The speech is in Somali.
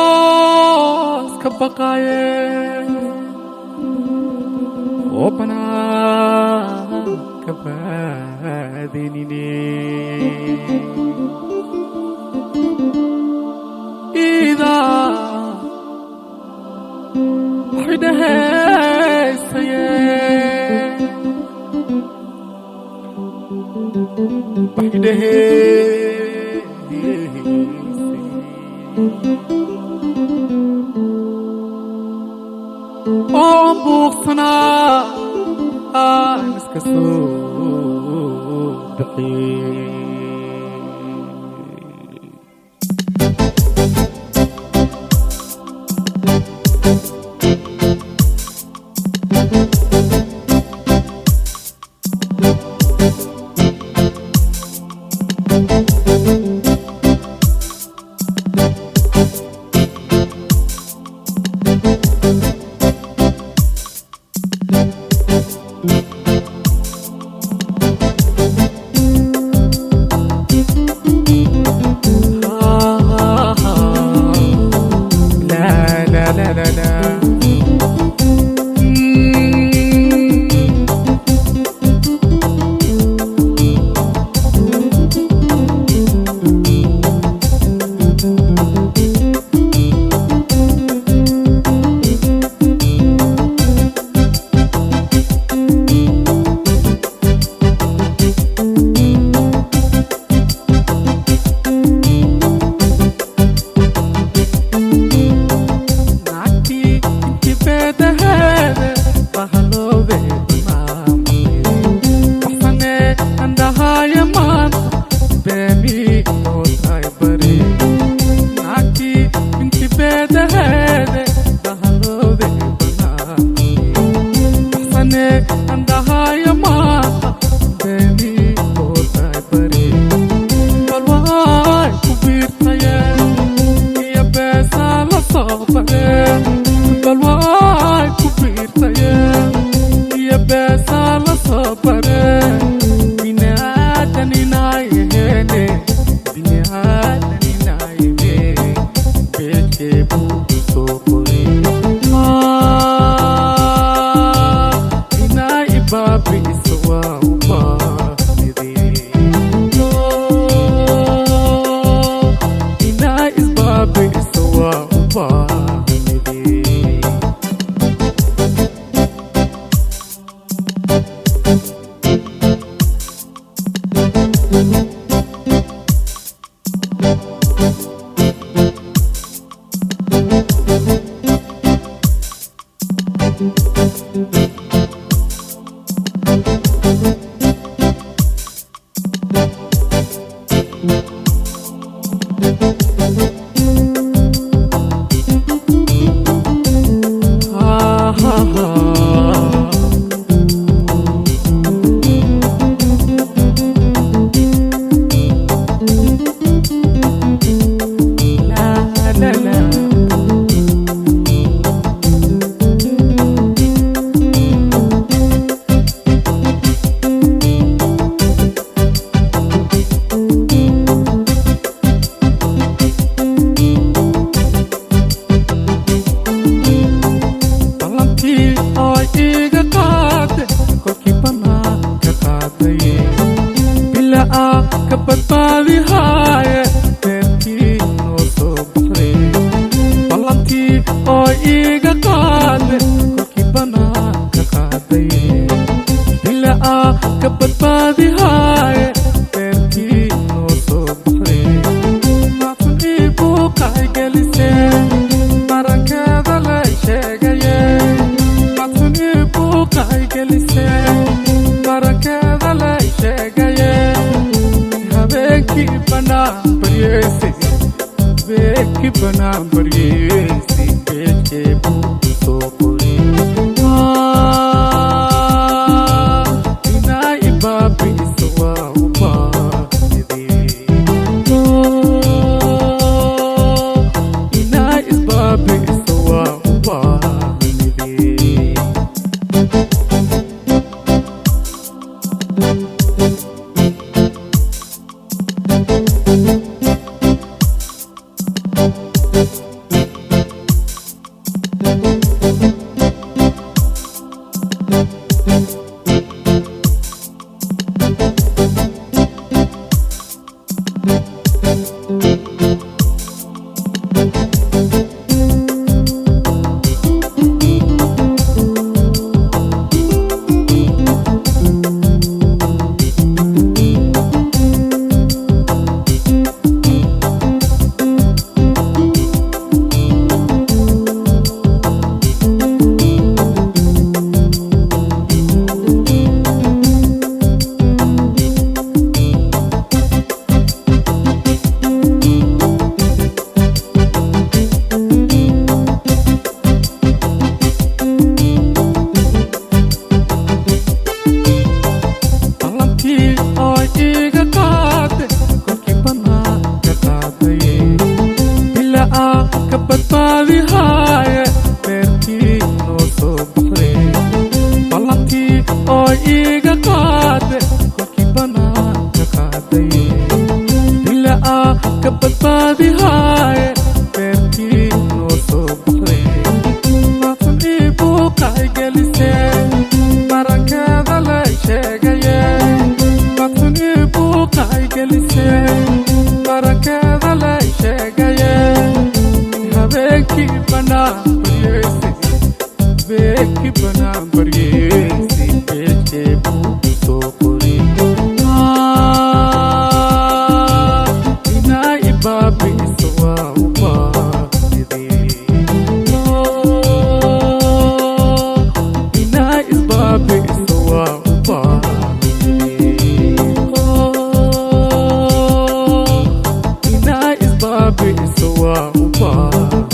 anigos ka baqaye oo banaan ka baadinine ida xidahaysaye oo buuqsana aan iska soo bixi oo iga qaade kolkii banaanka qaadaye bila aan ka badbaadi haaye beerkii noo soo baxday ballantii oo iga qaade kolkii banaanka qaadaye bila aan ka badbaadi haaye beerkii noo soo baxday naatan ii buuqay gelisee barankeeda la sheegaye naatan ii buuqay gelisee barankeeda la sheegaye habeenkii banaan baryeysi habeenkii banaan baryeysi beejkee buu soo qori inaa ibaabiisa waa u baahidee inaa isbaabiisa waa u baahidee inaa isbaabiisa waa u baahidee